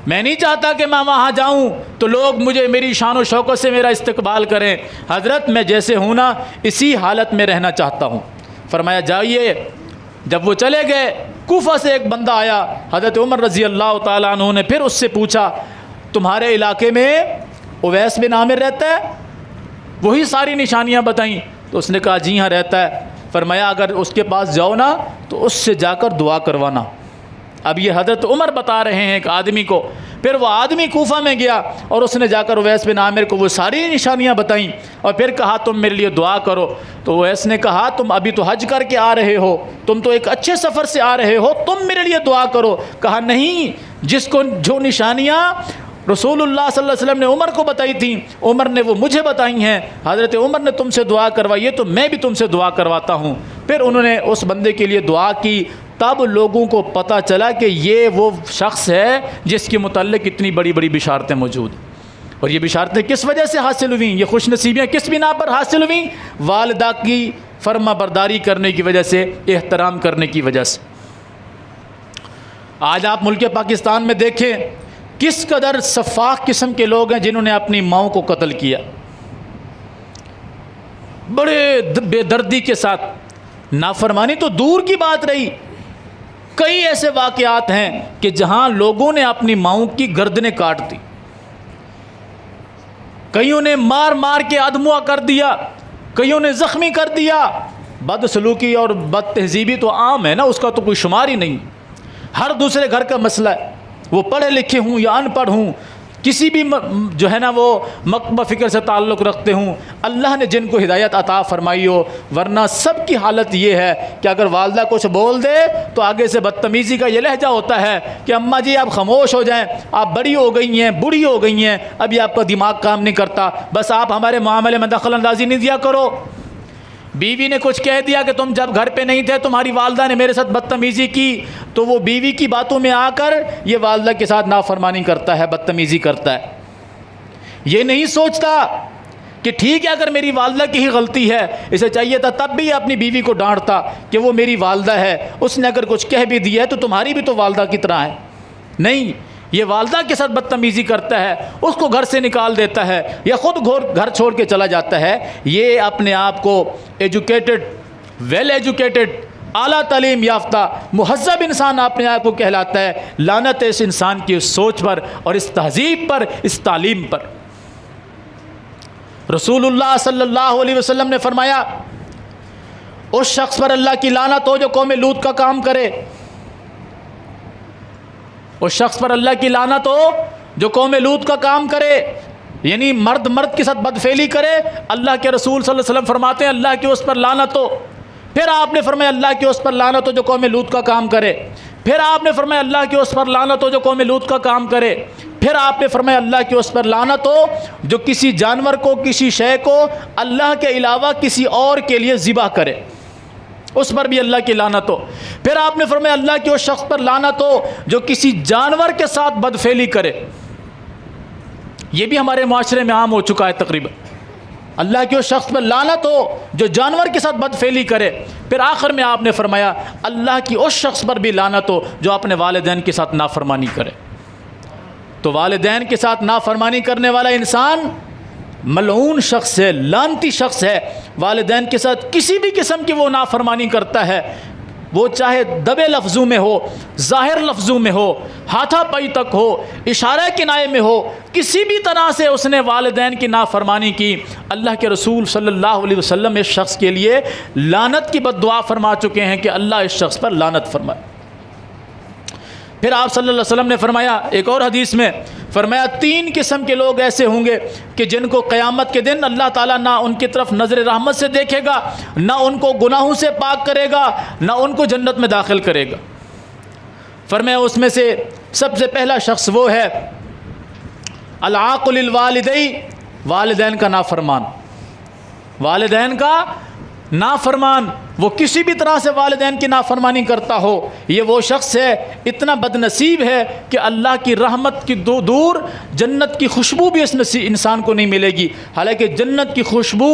میں نہیں چاہتا کہ میں وہاں جاؤں تو لوگ مجھے میری شان و شوکت سے میرا استقبال کریں۔ حضرت میں جیسے ہوں نا اسی حالت میں رہنا چاہتا ہوں۔ فرمایا جائیے۔ جب وہ چلے گئے کوفہ سے ایک بندہ آیا، حضرت عمر رضی اللہ تعالیٰ عنہ نے پھر اس سے پوچھا تمہارے علاقے میں اویس بن عامر رہتا ہے؟ وہی ساری نشانیاں بتائیں تو اس نے کہا جی ہاں رہتا ہے۔ فرمایا اگر اس کے پاس جاؤ نا تو اس سے جا کر دعا کروانا۔ اب یہ حضرت عمر بتا رہے ہیں ایک آدمی کو۔ پھر وہ آدمی کوفہ میں گیا اور اس نے جا کر اویس بن عامر کو وہ ساری نشانیاں بتائیں اور پھر کہا تم میرے لیے دعا کرو۔ تو اویس نے کہا تم ابھی تو حج کر کے آ رہے ہو، تم تو ایک اچھے سفر سے آ رہے ہو، تم میرے لیے دعا کرو۔ کہا نہیں، جس کو جو نشانیاں رسول اللہ صلی اللہ علیہ وسلم نے عمر کو بتائی تھیں عمر نے وہ مجھے بتائی ہیں، حضرت عمر نے تم سے دعا کروائی ہے تو میں بھی تم سے دعا کرواتا ہوں۔ پھر انہوں نے اس بندے کے لیے دعا کی۔ تب لوگوں کو پتہ چلا کہ یہ وہ شخص ہے جس کے متعلق اتنی بڑی بڑی بشارتیں موجود ہیں۔ اور یہ بشارتیں کس وجہ سے حاصل ہوئیں؟ یہ خوش نصیبیاں کس بنا پر حاصل ہوئیں؟ والدہ کی فرما برداری کرنے کی وجہ سے، احترام کرنے کی وجہ سے۔ آج آپ ملک پاکستان میں دیکھیں کس قدر سفاک قسم کے لوگ ہیں جنہوں نے اپنی ماؤں کو قتل کیا، بڑے بے دردی کے ساتھ۔ نافرمانی تو دور کی بات رہی، کئی ایسے واقعات ہیں کہ جہاں لوگوں نے اپنی ماؤں کی گردنیں کاٹ دی، کئیوں نے مار مار کے ادموا کر دیا، کئیوں نے زخمی کر دیا۔ بد سلوکی اور بد تہذیبی تو عام ہے نا، اس کا تو کوئی شمار ہی نہیں، ہر دوسرے گھر کا مسئلہ ہے، وہ پڑھے لکھے ہوں یا ان پڑھ ہوں، کسی بھی جو ہے نا وہ مکتبہ فکر سے تعلق رکھتے ہوں، اللہ نے جن کو ہدایت عطا فرمائی ہو۔ ورنہ سب کی حالت یہ ہے کہ اگر والدہ کچھ بول دے تو آگے سے بدتمیزی کا یہ لہجہ ہوتا ہے کہ اماں جی آپ خاموش ہو جائیں، آپ بڑی ہو گئی ہیں، بوڑھی ہو گئی ہیں، ابھی آپ کا دماغ کام نہیں کرتا، بس آپ ہمارے معاملے میں دخل اندازی نہیں دیا کرو۔ بیوی نے کچھ کہہ دیا کہ تم جب گھر پہ نہیں تھے تمہاری والدہ نے میرے ساتھ بدتمیزی کی، تو وہ بیوی کی باتوں میں آ کر یہ والدہ کے ساتھ نافرمانی کرتا ہے، بدتمیزی کرتا ہے۔ یہ نہیں سوچتا کہ ٹھیک ہے اگر میری والدہ کی ہی غلطی ہے، اسے چاہیے تھا تب بھی اپنی بیوی کو ڈانٹتا کہ وہ میری والدہ ہے، اس نے اگر کچھ کہہ بھی دیا ہے تو تمہاری بھی تو والدہ کی طرح ہے۔ نہیں، یہ والدہ کے ساتھ بدتمیزی کرتا ہے، اس کو گھر سے نکال دیتا ہے یا خود گھر چھوڑ کے چلا جاتا ہے۔ یہ اپنے آپ کو ایجوکیٹڈ، ویل ایجوکیٹڈ، اعلیٰ تعلیم یافتہ، مہذب انسان اپنے آپ کو کہلاتا ہے۔ لعنت ہے اس انسان کی اس سوچ پر اور اس تہذیب پر، اس تعلیم پر۔ رسول اللہ صلی اللہ علیہ وسلم نے فرمایا اس شخص پر اللہ کی لعنت ہو جو قوم لوط کا کام کرے، اس شخص پر اللہ کی لعنت ہو جو قوم لوط کا کام کرے، یعنی مرد کے ساتھ بدفعلی کرے۔ اللہ کے رسول صلی اللہ علیہ وسلم فرماتے ہیں اللہ کی اس پر لعنت ہو۔ پھر آپ نے فرمایا اللہ کی اس پر لعنت ہو جو قوم لوط کا کام کرے۔ پھر آپ نے فرمایا اللہ کی اس پر لعنت ہو جو قوم لوط کا کام کرے۔ پھر آپ نے فرمایا اللہ کی اس پر لعنت ہو جو کسی جانور کو، کسی شے کو اللہ کے علاوہ کسی اور کے لیے ذبح کرے، اس پر بھی اللہ کی لعنت ہو۔ پھر آپ نے فرمایا اللہ کے اس شخص پر لعنت ہو جو کسی جانور کے ساتھ بدفعلی کرے۔ یہ بھی ہمارے معاشرے میں عام ہو چکا ہے تقریباً۔ اللہ کے اس شخص پر لعنت ہو جو جانور کے ساتھ بدفعلی کرے۔ پھر آخر میں آپ نے فرمایا اللہ کی اس شخص پر بھی لعنت ہو جو اپنے والدین کے ساتھ نافرمانی کرے۔ تو والدین کے ساتھ نافرمانی کرنے والا انسان ملعون شخص ہے، لعنتی شخص ہے۔ والدین کے ساتھ کسی بھی قسم کی وہ نافرمانی کرتا ہے، وہ چاہے دبے لفظوں میں ہو، ظاہر لفظوں میں ہو، ہاتھا پائی تک ہو، اشارہ کنائے میں ہو، کسی بھی طرح سے اس نے والدین کی نافرمانی کی، اللہ کے رسول صلی اللہ علیہ وسلم اس شخص کے لیے لعنت کی بد دعا فرما چکے ہیں کہ اللہ اس شخص پر لعنت فرمائے۔ پھر آپ صلی اللہ علیہ وسلم نے فرمایا ایک اور حدیث میں، فرمایا 3 قسم کے لوگ ایسے ہوں گے کہ جن کو قیامت کے دن اللہ تعالیٰ نہ ان کی طرف نظر رحمت سے دیکھے گا، نہ ان کو گناہوں سے پاک کرے گا، نہ ان کو جنت میں داخل کرے گا۔ فرمایا اس میں سے سب سے پہلا شخص وہ ہے العاق للوالدین، والدین کا نافرمان، والدین کا نافرمان، وہ کسی بھی طرح سے والدین کی نافرمانی کرتا ہو، یہ وہ شخص ہے اتنا بد نصیب ہے کہ اللہ کی رحمت کی دور جنت کی خوشبو بھی اس انسان کو نہیں ملے گی، حالانکہ جنت کی خوشبو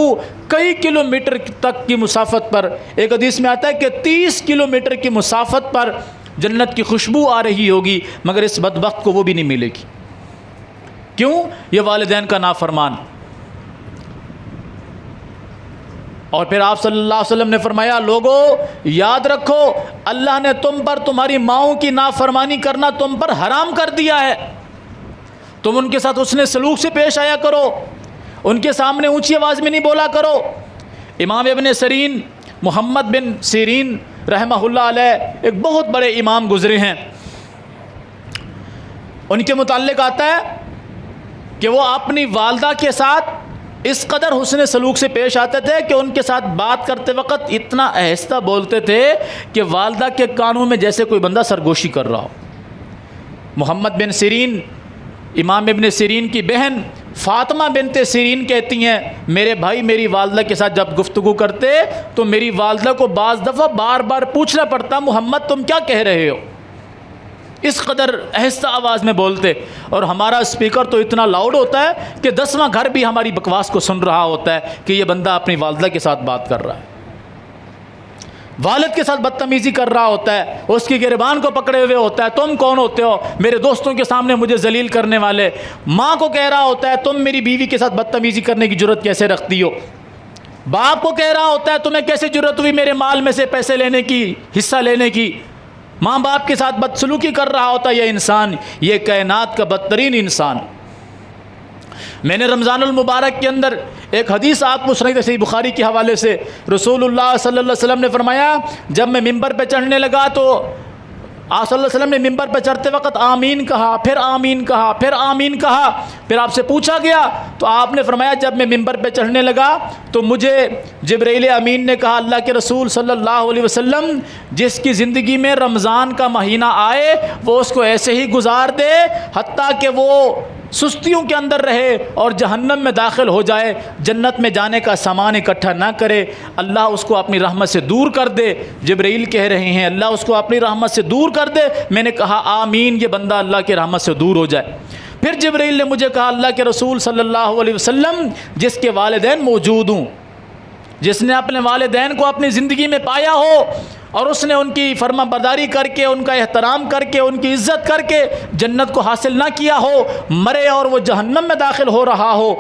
کئی کلومیٹر تک کی مسافت پر، ایک حدیث میں آتا ہے کہ 30 کلومیٹر کی مسافت پر جنت کی خوشبو آ رہی ہوگی، مگر اس بدبخت کو وہ بھی نہیں ملے گی۔ کیوں؟ یہ والدین کا نافرمان۔ اور پھر آپ صلی اللہ علیہ وسلم نے فرمایا لوگو یاد رکھو اللہ نے تم پر تمہاری ماؤں کی نافرمانی کرنا تم پر حرام کر دیا ہے، تم ان کے ساتھ حسن سلوک سے پیش آیا کرو، ان کے سامنے اونچی آواز میں نہیں بولا کرو۔ امام ابن سیرین محمد بن سیرین رحمہ اللہ علیہ ایک بہت بڑے امام گزرے ہیں، ان کے متعلق آتا ہے کہ وہ اپنی والدہ کے ساتھ اس قدر حسن سلوک سے پیش آتے تھے کہ ان کے ساتھ بات کرتے وقت اتنا آہستہ بولتے تھے کہ والدہ کے کانوں میں جیسے کوئی بندہ سرگوشی کر رہا ہو۔ محمد بن سیرین امام ابن سیرین کی بہن فاطمہ بنت سیرین کہتی ہیں میرے بھائی میری والدہ کے ساتھ جب گفتگو کرتے تو میری والدہ کو بعض دفعہ بار بار پوچھنا پڑتا محمد تم کیا کہہ رہے ہو، اس قدر آہستہ آواز میں بولتے، اور ہمارا اسپیکر تو اتنا لاؤڈ ہوتا ہے کہ 10واں گھر بھی ہماری بکواس کو سن رہا ہوتا ہے کہ یہ بندہ اپنی والدہ کے ساتھ بات کر رہا ہے، والد کے ساتھ بدتمیزی کر رہا ہوتا ہے، اس کی گریبان کو پکڑے ہوئے ہوتا ہے تم کون ہوتے ہو میرے دوستوں کے سامنے مجھے ذلیل کرنے والے، ماں کو کہہ رہا ہوتا ہے تم میری بیوی کے ساتھ بدتمیزی کرنے کی جرت کیسے رکھتی ہو، باپ کو کہہ رہا ہوتا ہے تمہیں کیسے جرت ہوئی میرے مال میں سے پیسے لینے کی، حصہ لینے کی، ماں باپ کے ساتھ بدسلوکی کر رہا ہوتا ہے یہ انسان، یہ کائنات کا بدترین انسان۔ میں نے رمضان المبارک کے اندر ایک حدیث آپ کو سنائی تھی صحیح بخاری کے حوالے سے، رسول اللہ صلی اللہ علیہ وسلم نے فرمایا جب میں ممبر پہ چڑھنے لگا تو آپ صلی اللہ علیہ وسلم نے ممبر پہ چڑھتے وقت آمین کہا، پھر آمین کہا، پھر آمین کہا، پھر آپ سے پوچھا گیا تو آپ نے فرمایا جب میں ممبر پہ چڑھنے لگا تو مجھے جبرائیل امین نے کہا اللہ کے رسول صلی اللہ علیہ وسلم جس کی زندگی میں رمضان کا مہینہ آئے وہ اس کو ایسے ہی گزار دے حتیٰ کہ وہ سستیوں کے اندر رہے اور جہنم میں داخل ہو جائے، جنت میں جانے کا سامان اکٹھا نہ کرے، اللہ اس کو اپنی رحمت سے دور کر دے۔ جبرائیل کہہ رہے ہیں اللہ اس کو اپنی رحمت سے دور کر دے، میں نے کہا آمین، یہ بندہ اللہ کی رحمت سے دور ہو جائے۔ پھر جبرائیل نے مجھے کہا اللہ کے رسول صلی اللہ علیہ وسلم جس کے والدین موجود ہوں، جس نے اپنے والدین کو اپنی زندگی میں پایا ہو اور اس نے ان کی فرما برداری کر کے ان کا احترام کر کے ان کی عزت کر کے جنت کو حاصل نہ کیا ہو، مرے اور وہ جہنم میں داخل ہو رہا ہو،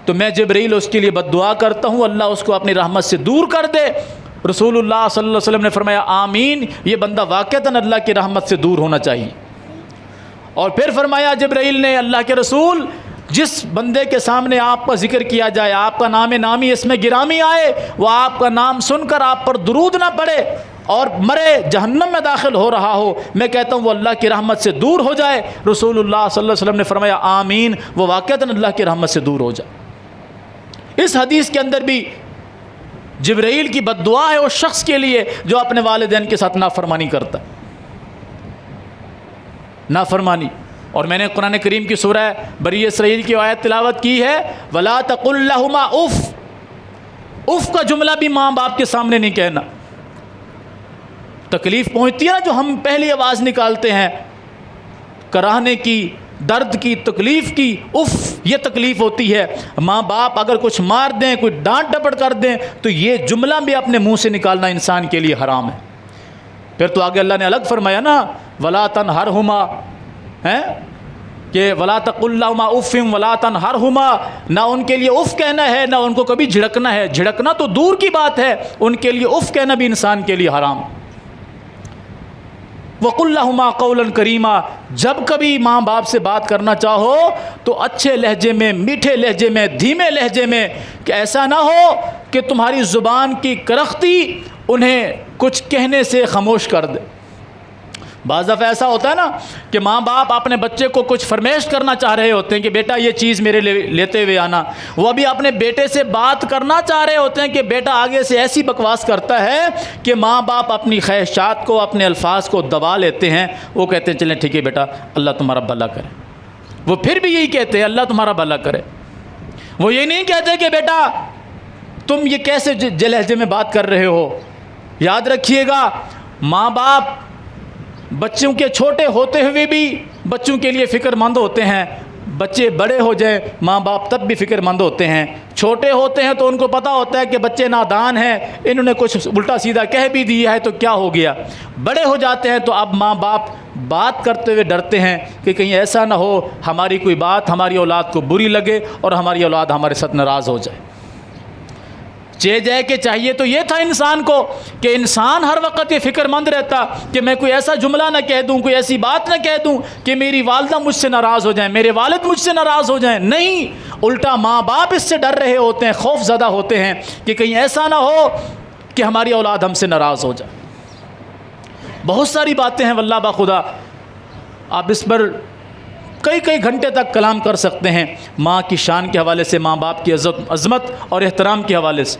تو میں جبرائیل اس کے لیے بد دعا کرتا ہوں اللہ اس کو اپنی رحمت سے دور کر دے۔ رسول اللہ صلی اللہ علیہ وسلم نے فرمایا آمین، یہ بندہ واقعتاً اللہ کی رحمت سے دور ہونا چاہیے۔ اور پھر فرمایا جبرائیل نے اللہ کے رسول جس بندے کے سامنے آپ کا ذکر کیا جائے، آپ کا نام نامی اس میں گرامی آئے، وہ آپ کا نام سن کر آپ پر درود نہ پڑے اور مرے جہنم میں داخل ہو رہا ہو، میں کہتا ہوں وہ اللہ کی رحمت سے دور ہو جائے۔ رسول اللہ صلی اللہ علیہ وسلم نے فرمایا آمین، وہ واقعتاً اللہ کی رحمت سے دور ہو جائے۔ اس حدیث کے اندر بھی جبرائیل کی بد دعا ہے اس شخص کے لیے جو اپنے والدین کے ساتھ نافرمانی کرتا ہے، نافرمانی۔ اور میں نے قرآن کریم کی سورہ بنی اسرائیل کی آیت تلاوت کی ہے، وَلَا تَقُلْ لَهُمَا اُف، اف کا جملہ بھی ماں باپ کے سامنے نہیں کہنا۔ تکلیف پہنچتی ہے نا جو ہم پہلی آواز نکالتے ہیں، کراہنے کی، درد کی، تکلیف کی، اف، یہ تکلیف ہوتی ہے۔ ماں باپ اگر کچھ مار دیں، کوئی ڈانٹ ڈپٹ کر دیں تو یہ جملہ بھی اپنے منہ سے نکالنا انسان کے لیے حرام ہے۔ پھر تو آگے اللہ نے الگ فرمایا نا، وَلَا تَنْهَرْهُمَا، ہیں کہ وَلَا تَقُلْ لَهُمَا اُفٍّ وَلَا تَنْهَرْهُمَا، نہ ان کے لیے اف کہنا ہے، نہ ان کو کبھی جھڑکنا ہے۔ جھڑکنا تو دور کی بات ہے، ان کے لیے اف کہنا بھی انسان کے لیے حرام۔ وَقُلْ لَهُمَا قَوْلًا كَرِيمًا، جب کبھی ماں باپ سے بات کرنا چاہو تو اچھے لہجے میں، میٹھے لہجے میں، دھیمے لہجے میں، کہ ایسا نہ ہو کہ تمہاری زبان کی کرختی انہیں کچھ کہنے سے خاموش کر دے۔ بعض دفعہ ایسا ہوتا ہے نا کہ ماں باپ اپنے بچے کو کچھ فرمائش کرنا چاہ رہے ہوتے ہیں کہ بیٹا یہ چیز میرے لیتے ہوئے آنا، وہ ابھی اپنے بیٹے سے بات کرنا چاہ رہے ہوتے ہیں کہ بیٹا آگے سے ایسی بکواس کرتا ہے کہ ماں باپ اپنی خواہشات کو، اپنے الفاظ کو دبا لیتے ہیں۔ وہ کہتے ہیں چلیں ٹھیک ہے بیٹا، اللہ تمہارا بھلا کرے۔ وہ پھر بھی یہی کہتے ہیں اللہ تمہارا بھلا کرے۔ وہ یہ نہیں کہتے کہ بیٹا تم یہ کیسے لہجے میں بات کر رہے ہو۔ یاد رکھیے گا، ماں باپ بچوں کے چھوٹے ہوتے ہوئے بھی بچوں کے لیے فکر مند ہوتے ہیں۔ بچے بڑے ہو جائیں ماں باپ تب بھی فکر مند ہوتے ہیں۔ چھوٹے ہوتے ہیں تو ان کو پتہ ہوتا ہے کہ بچے نادان ہیں، انہوں نے کچھ الٹا سیدھا کہہ بھی دیا ہے تو کیا ہو گیا۔ بڑے ہو جاتے ہیں تو اب ماں باپ بات کرتے ہوئے ڈرتے ہیں کہ کہیں ایسا نہ ہو ہماری کوئی بات ہماری اولاد کو بری لگے اور ہماری اولاد ہمارے ساتھ ناراض ہو جائے۔ جائے کہ چاہیے تو یہ تھا انسان کو کہ انسان ہر وقت یہ فکر مند رہتا کہ میں کوئی ایسا جملہ نہ کہہ دوں، کوئی ایسی بات نہ کہہ دوں کہ میری والدہ مجھ سے ناراض ہو جائیں، میرے والد مجھ سے ناراض ہو جائیں۔ نہیں، الٹا ماں باپ اس سے ڈر رہے ہوتے ہیں، خوف زدہ ہوتے ہیں کہ کہیں ایسا نہ ہو کہ ہماری اولاد ہم سے ناراض ہو جائے۔ بہت ساری باتیں ہیں واللہ باخدا، آپ اس پر کئی گھنٹے تک کلام کر سکتے ہیں، ماں کی شان کے حوالے سے، ماں باپ کی عظمت اور احترام کے حوالے سے۔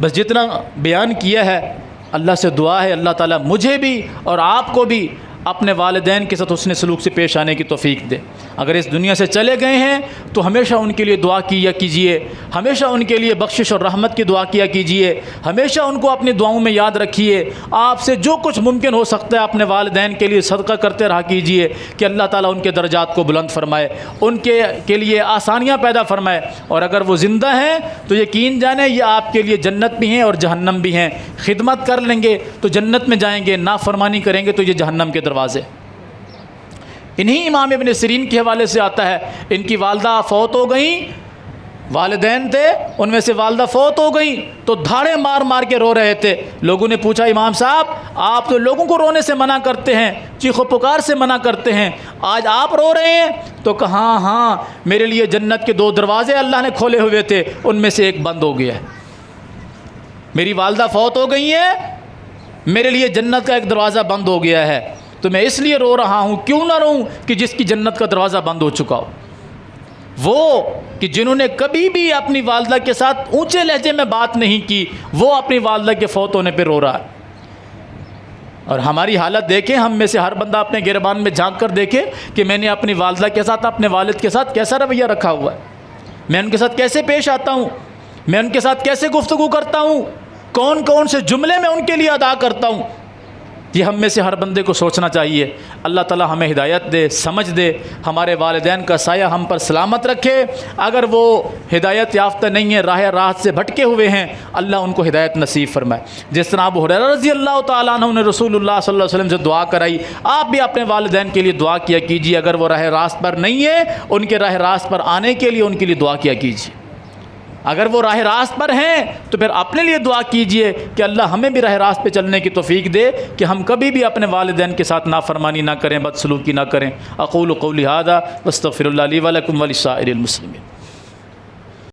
بس جتنا بیان کیا ہے، اللہ سے دعا ہے اللہ تعالیٰ مجھے بھی اور آپ کو بھی اپنے والدین کے ساتھ حسن سلوک سے پیش آنے کی توفیق دے۔ اگر اس دنیا سے چلے گئے ہیں تو ہمیشہ ان کے لیے دعا کیا کیجئے، ہمیشہ ان کے لیے بخشش اور رحمت کی دعا کیا کیجئے، ہمیشہ ان کو اپنی دعاؤں میں یاد رکھیے۔ آپ سے جو کچھ ممکن ہو سکتا ہے اپنے والدین کے لیے صدقہ کرتے رہا کیجئے کہ اللہ تعالیٰ ان کے درجات کو بلند فرمائے، ان کے لیے آسانیاں پیدا فرمائے۔ اور اگر وہ زندہ ہیں تو یقین جانیں یہ آپ کے لیے جنت بھی ہیں اور جہنم بھی ہیں۔ خدمت کر لیں گے تو جنت میں جائیں گے، نافرمانی کریں گے تو یہ جہنم کے دروازے۔ انہی امام ابن سیرین کے حوالے سے آتا ہے، ان کی والدہ فوت ہو گئیں، والدین تھے ان میں سے والدہ فوت ہو گئیں تو دھاڑے مار مار کے رو رہے تھے۔ لوگوں نے پوچھا امام صاحب آپ تو لوگوں کو رونے سے منع کرتے ہیں، چیخ و پکار سے منع کرتے ہیں، آج آپ رو رہے ہیں؟ تو کہا ہاں میرے لیے جنت کے 2 دروازے اللہ نے کھولے ہوئے تھے، ان میں سے ایک بند ہو گیا ہے۔ میری والدہ فوت ہو گئی ہیں، میرے لیے جنت کا ایک دروازہ بند ہو گیا ہے، تو میں اس لیے رو رہا ہوں۔ کیوں نہ روں کہ جس کی جنت کا دروازہ بند ہو چکا ہو۔ وہ کہ جنہوں نے کبھی بھی اپنی والدہ کے ساتھ اونچے لہجے میں بات نہیں کی، وہ اپنی والدہ کے فوت ہونے پہ رو رہا ہے۔ اور ہماری حالت دیکھیں، ہم میں سے ہر بندہ اپنے گریبان میں جھانک کر دیکھے کہ میں نے اپنی والدہ کے ساتھ، اپنے والد کے ساتھ کیسا رویہ رکھا ہوا ہے، میں ان کے ساتھ کیسے پیش آتا ہوں، میں ان کے ساتھ کیسے گفتگو کرتا ہوں، کون کون سے جملے میں ان کے لیے ادا کرتا ہوں۔ یہ ہم میں سے ہر بندے کو سوچنا چاہیے۔ اللہ تعالی ہمیں ہدایت دے، سمجھ دے، ہمارے والدین کا سایہ ہم پر سلامت رکھے۔ اگر وہ ہدایت یافتہ نہیں ہیں، راہ راست سے بھٹکے ہوئے ہیں، اللہ ان کو ہدایت نصیب فرمائے۔ جس طرح ابو ہریرہ رضی اللہ تعالیٰ عنہ نے رسول اللہ صلی اللہ علیہ وسلم سے دعا کرائی، آپ بھی اپنے والدین کے لیے دعا کیا کیجیے۔ اگر وہ راہ راست پر نہیں ہے، ان کے راہ راست پر آنے کے لیے ان کے لیے دعا کیا کیجیے۔ اگر وہ راہ راست پر ہیں تو پھر اپنے لیے دعا کیجئے کہ اللہ ہمیں بھی راہ راست پہ چلنے کی توفیق دے کہ ہم کبھی بھی اپنے والدین کے ساتھ نافرمانی نہ کریں، بدسلوکی نہ کریں۔ اقول قولی ھذا واستغفر اللہ لی ولکم ولسائر المسلمین۔